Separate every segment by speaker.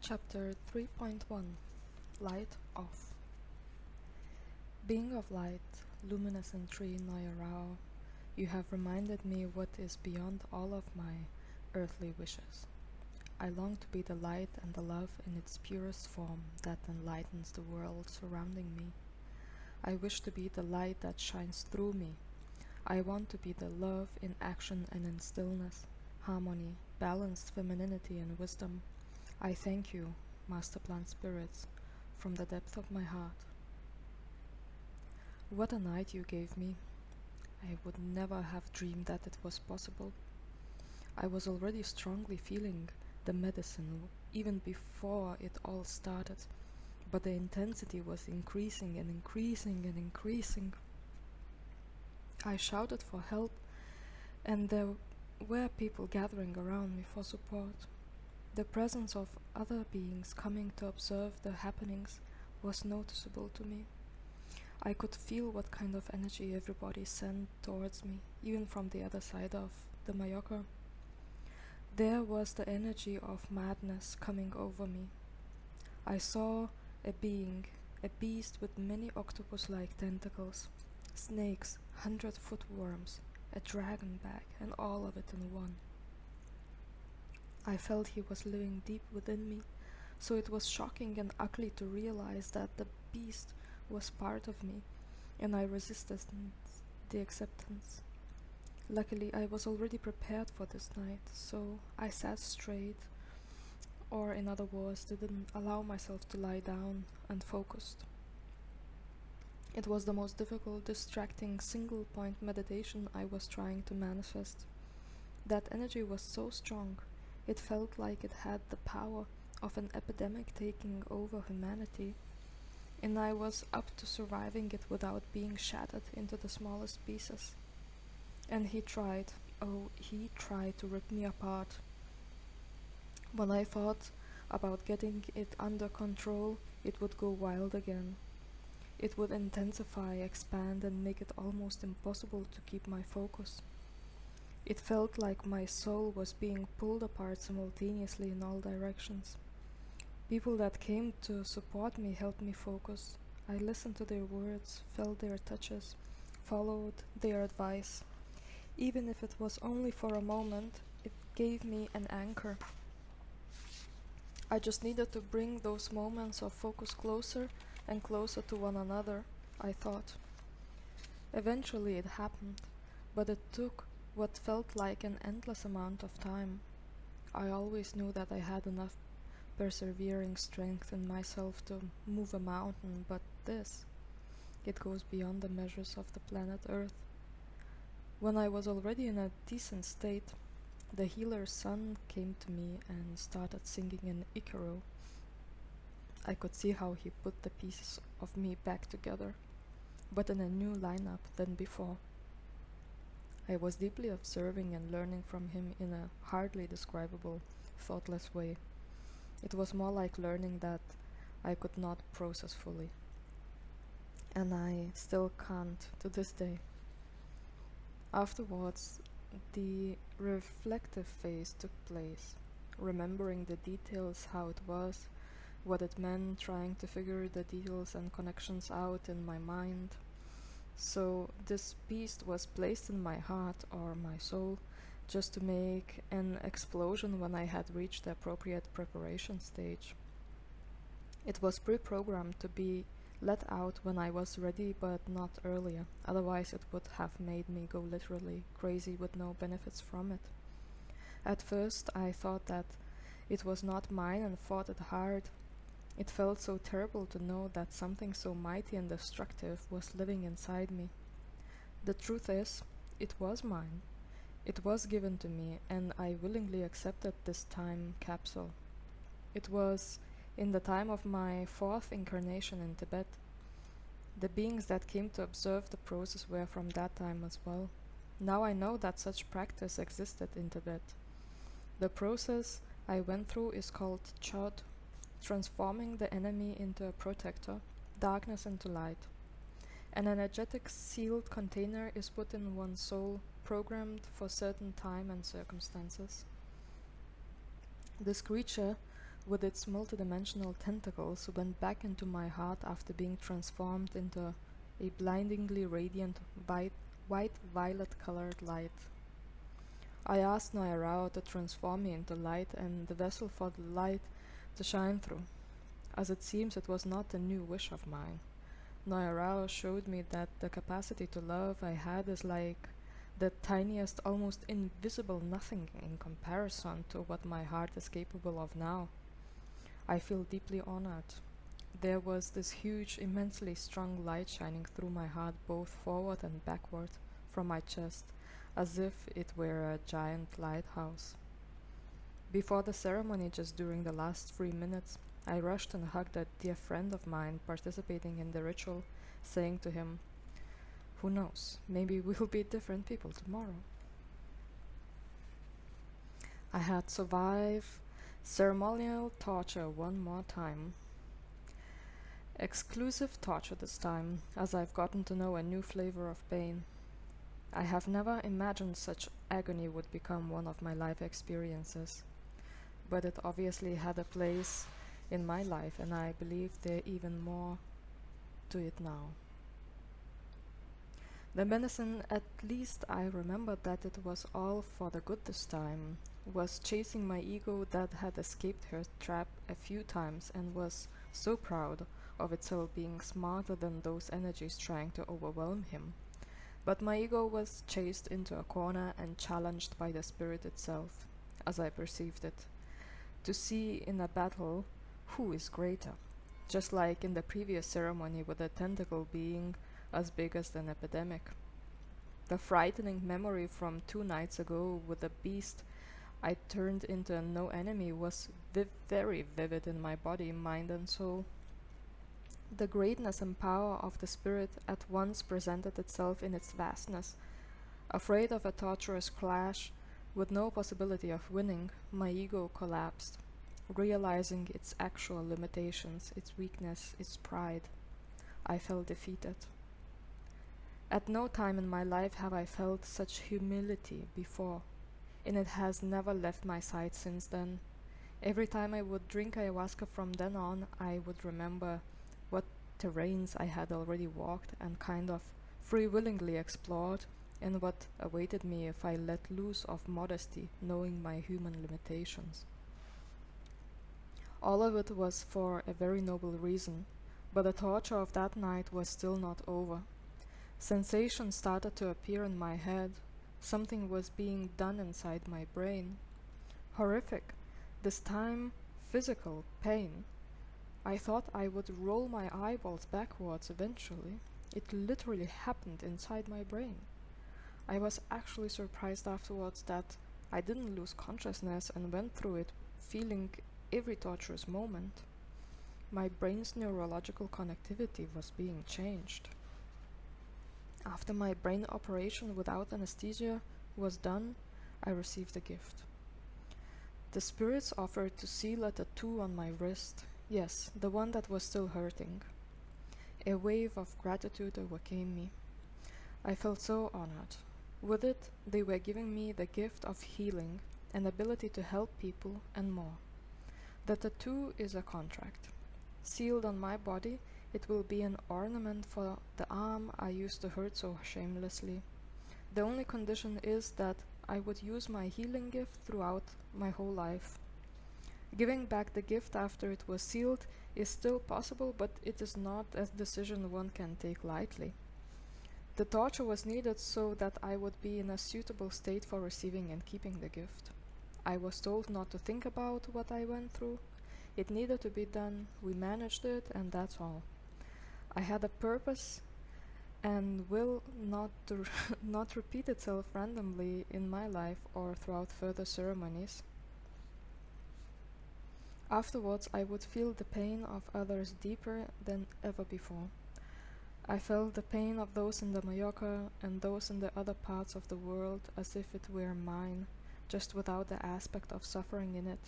Speaker 1: Chapter 3.1 Light Off. Being of light, luminescent tree Noya Rao, you have reminded me what is beyond all of my earthly wishes. I long to be the light and the love in its purest form that enlightens the world surrounding me. I wish to be the light that shines through me. I want to be the love in action and in stillness, harmony, balanced femininity and wisdom. I thank you, Master Plant Spirits, from the depth of my heart. What a night you gave me. I would never have dreamed that it was possible. I was already strongly feeling the medicine even before it all started, but the intensity was increasing and increasing and increasing. I shouted for help, and there were people gathering around me for support. The presence of other beings coming to observe the happenings was noticeable to me. I could feel what kind of energy everybody sent towards me, even from the other side of the Mallorca. There was the energy of madness coming over me. I saw a being, a beast with many octopus-like tentacles, snakes, 100-foot worms, a dragon back, and all of it in one. I felt he was living deep within me, so it was shocking and ugly to realize that the beast was part of me, and I resisted the acceptance. Luckily, I was already prepared for this night, so I sat straight, or in other words, didn't allow myself to lie down, and focused. It was the most difficult, distracting, single-point meditation I was trying to manifest. That energy was so strong. It felt like it had the power of an epidemic taking over humanity, and I was up to surviving it without being shattered into the smallest pieces. And he tried, oh, he tried to rip me apart. When I thought about getting it under control, it would go wild again. It would intensify, expand, and make it almost impossible to keep my focus. It felt like my soul was being pulled apart simultaneously in all directions. People that came to support me helped me focus. I listened to their words, felt their touches, followed their advice. Even if it was only for a moment, it gave me an anchor. I just needed to bring those moments of focus closer and closer to one another, I thought. Eventually it happened, but it took what felt like an endless amount of time. I always knew that I had enough persevering strength in myself to move a mountain, but this, it goes beyond the measures of the planet Earth. When I was already in a decent state, the healer's son came to me and started singing an Icaro. I could see how he put the pieces of me back together, but in a new lineup than before. I was deeply observing and learning from him in a hardly describable, thoughtless way. It was more like learning that I could not process fully. And I still can't to this day. Afterwards, the reflective phase took place, remembering the details, how it was, what it meant, trying to figure the details and connections out in my mind. So this beast was placed in my heart or my soul just to make an explosion when I had reached the appropriate preparation stage. It was pre-programmed to be let out when I was ready, but not earlier, otherwise it would have made me go literally crazy with no benefits from it. At first I thought that it was not mine and fought it hard. It felt so terrible to know that something so mighty and destructive was living inside me. The truth is, it was mine. It was given to me, and I willingly accepted this time capsule. It was in the time of my 4th incarnation in Tibet. The beings that came to observe the process were from that time as well. Now I know that such practice existed in Tibet. The process I went through is called Chod, transforming the enemy into a protector, darkness into light. An energetic sealed container is put in one's soul, programmed for certain time and circumstances. This creature with its multidimensional tentacles, went back into my heart after being transformed into a blindingly radiant white violet colored light. I asked Noya Rao to transform me into light and the vessel for the light to shine through. As it seems, it was not a new wish of mine. Noya Rao showed me that the capacity to love I had is like the tiniest, almost invisible nothing in comparison to what my heart is capable of now. I feel deeply honored. There was this huge, immensely strong light shining through my heart both forward and backward from my chest, as if it were a giant lighthouse. Before the ceremony, just during the last 3 minutes, I rushed and hugged a dear friend of mine participating in the ritual, saying to him, "Who knows, maybe we'll be different people tomorrow." I had survived ceremonial torture one more time. Exclusive torture this time, as I've gotten to know a new flavor of pain. I have never imagined such agony would become one of my life experiences, but it obviously had a place in my life, and I believe there even more to it now. The medicine, at least I remembered that it was all for the good this time, was chasing my ego that had escaped her trap a few times and was so proud of itself being smarter than those energies trying to overwhelm him. But my ego was chased into a corner and challenged by the spirit itself, as I perceived it, to see in a battle who is greater, just like in the previous ceremony with the tentacle being as big as an epidemic. The frightening memory from 2 nights ago with the beast I turned into a no enemy was very vivid in my body, mind, and soul. The greatness and power of the spirit at once presented itself in its vastness. Afraid of a torturous clash, with no possibility of winning, my ego collapsed, realizing its actual limitations, its weakness, its pride. I felt defeated. At no time in my life have I felt such humility before, and it has never left my side since then. Every time I would drink ayahuasca from then on, I would remember what terrains I had already walked and kind of free-willingly explored, and what awaited me if I let loose of modesty, knowing my human limitations. All of it was for a very noble reason, but the torture of that night was still not over. Sensations started to appear in my head. Something was being done inside my brain. Horrific, this time physical pain. I thought I would roll my eyeballs backwards eventually. It literally happened inside my brain. I was actually surprised afterwards that I didn't lose consciousness and went through it feeling every torturous moment. My brain's neurological connectivity was being changed. After my brain operation without anesthesia was done, I received a gift. The spirits offered to seal a tattoo on my wrist, yes, the one that was still hurting. A wave of gratitude overcame me. I felt so honored. With it, they were giving me the gift of healing, an ability to help people, and more. The tattoo is a contract. Sealed on my body, it will be an ornament for the arm I used to hurt so shamelessly. The only condition is that I would use my healing gift throughout my whole life. Giving back the gift after it was sealed is still possible, but it is not a decision one can take lightly. The torture was needed so that I would be in a suitable state for receiving and keeping the gift. I was told not to think about what I went through. It needed to be done, we managed it, and that's all. I had a purpose and will not to not repeat itself randomly in my life or throughout further ceremonies. Afterwards, I would feel the pain of others deeper than ever before. I felt the pain of those in the Mallorca and those in the other parts of the world as if it were mine, just without the aspect of suffering in it.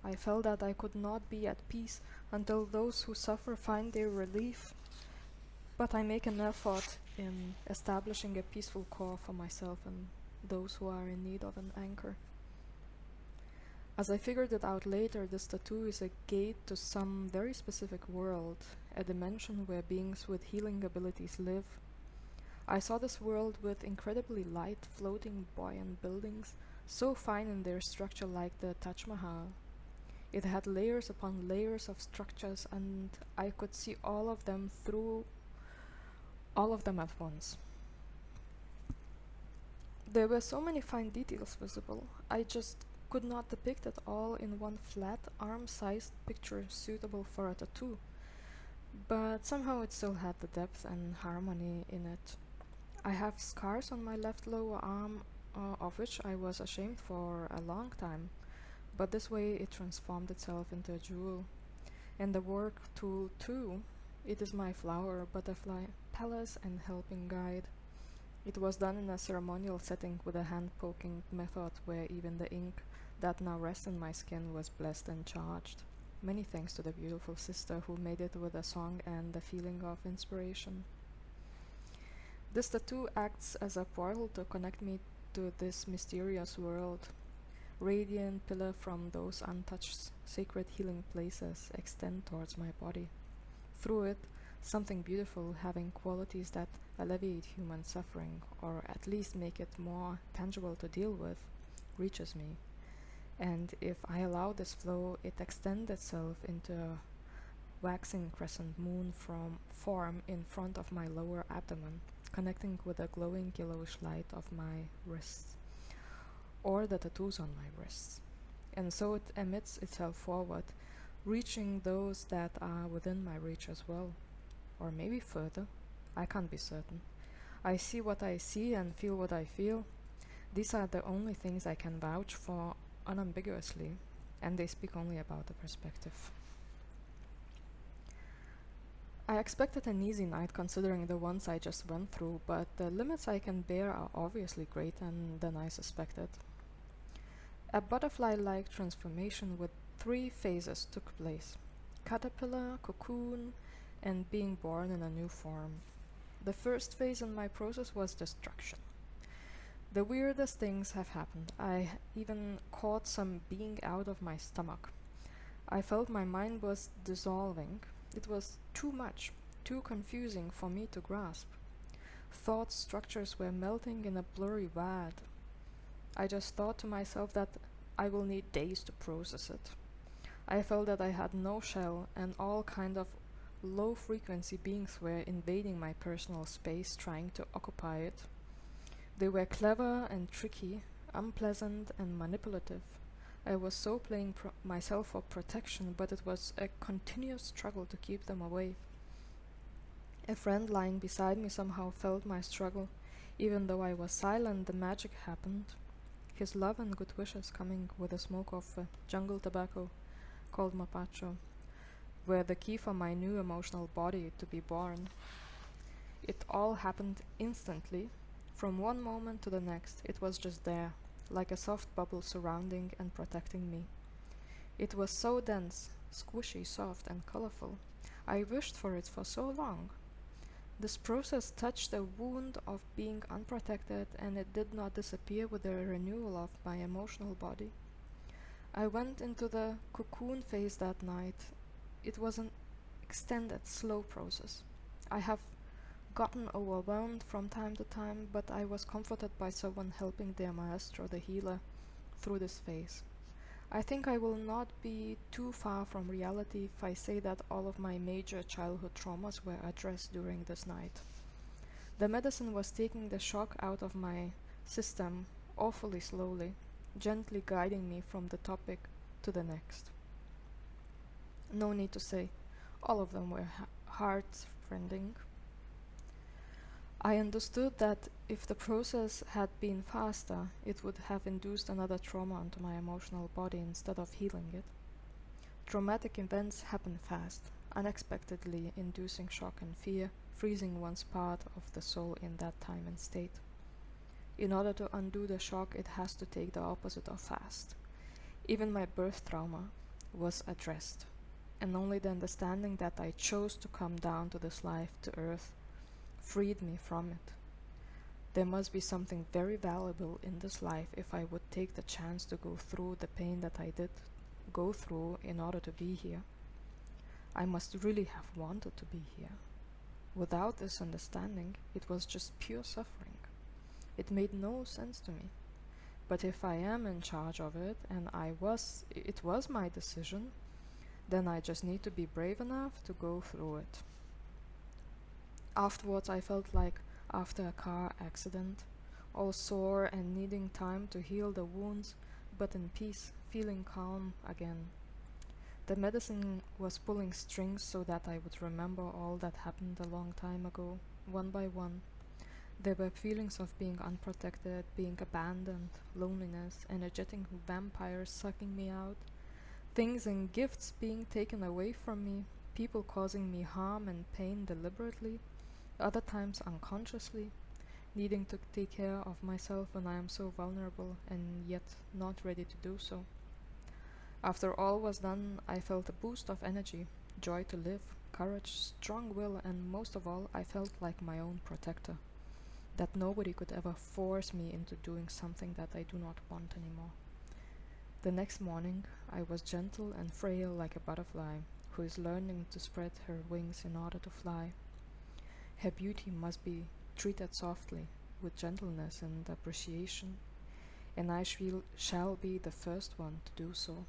Speaker 1: I felt that I could not be at peace until those who suffer find their relief, but I make an effort in establishing a peaceful core for myself and those who are in need of an anchor. As I figured it out later, this tattoo is a gate to some very specific world, a dimension where beings with healing abilities live. I saw this world with incredibly light, floating, buoyant buildings, so fine in their structure like the Taj Mahal. It had layers upon layers of structures, and I could see all of them through all of them at once. There were so many fine details visible, I just could not depict it all in one flat, arm-sized picture suitable for a tattoo, but somehow it still had the depth and harmony in it. I have scars on my left lower arm, of which I was ashamed for a long time, but this way it transformed itself into a jewel. And the work tool too. It is my flower, butterfly, palace, and helping guide. It was done in a ceremonial setting with a hand-poking method where even the ink that now rests on my skin was blessed and charged. Many thanks to the beautiful sister who made it with a song and a feeling of inspiration. This tattoo acts as a portal to connect me to this mysterious world. Radiant pillar from those untouched sacred healing places extend towards my body. Through it, something beautiful having qualities that alleviate human suffering, or at least make it more tangible to deal with, reaches me. And if I allow this flow, it extends itself into a waxing crescent moon from form in front of my lower abdomen, connecting with the glowing yellowish light of my wrists, or the tattoos on my wrists. And so it emits itself forward, reaching those that are within my reach as well. Or maybe further. I can't be certain. I see what I see and feel what I feel. These are the only things I can vouch for unambiguously, and they speak only about the perspective. I expected an easy night considering the ones I just went through, but the limits I can bear are obviously greater than I suspected. A butterfly-like transformation with 3 phases took place: caterpillar, cocoon, and being born in a new form. The first phase in my process was destruction. The weirdest things have happened. I even caught some being out of my stomach. I felt my mind was dissolving. It was too much, too confusing for me to grasp. Thought structures were melting in a blurry wad. I just thought to myself that I will need days to process it. I felt that I had no shell, and all kind of low-frequency beings were invading my personal space, trying to occupy it. They were clever and tricky, unpleasant and manipulative. I was so playing myself for protection, but it was a continuous struggle to keep them away. A friend lying beside me somehow felt my struggle. Even though I was silent, the magic happened. His love and good wishes coming with a smoke of jungle tobacco called mapacho were the key for my new emotional body to be born. It all happened instantly. From one moment to the next, it was just there, like a soft bubble surrounding and protecting me. It was so dense, squishy, soft, and colorful. I wished for it for so long. This process touched a wound of being unprotected, and it did not disappear with the renewal of my emotional body. I went into the cocoon phase that night. It was an extended, slow process. I have gotten overwhelmed from time to time, but I was comforted by someone helping their maestro, the healer, through this phase. I think I will not be too far from reality if I say that all of my major childhood traumas were addressed during this night. The medicine was taking the shock out of my system awfully slowly, gently guiding me from the topic to the next. No need to say, all of them were heart-rending. I understood that if the process had been faster, it would have induced another trauma onto my emotional body instead of healing it. Traumatic events happen fast, unexpectedly inducing shock and fear, freezing one's part of the soul in that time and state. In order to undo the shock, it has to take the opposite of fast. Even my birth trauma was addressed, and only the understanding that I chose to come down to this life, to earth, freed me from it. There must be something very valuable in this life if I would take the chance to go through the pain that I did go through in order to be here. I must really have wanted to be here. Without this understanding, it was just pure suffering. It made no sense to me. But if I am in charge of it and it was my decision, then I just need to be brave enough to go through it. Afterwards, I felt like after a car accident, all sore and needing time to heal the wounds, but in peace, feeling calm again. The medicine was pulling strings so that I would remember all that happened a long time ago, one by one. There were feelings of being unprotected, being abandoned, loneliness, energetic vampires sucking me out, things and gifts being taken away from me, people causing me harm and pain deliberately, other times unconsciously, needing to take care of myself when I am so vulnerable and yet not ready to do so. After all was done, I felt a boost of energy, joy to live, courage, strong will, and most of all, I felt like my own protector, that nobody could ever force me into doing something that I do not want anymore. The next morning, I was gentle and frail like a butterfly who is learning to spread her wings in order to fly. Her beauty must be treated softly, with gentleness and appreciation, and I shall be the first one to do so.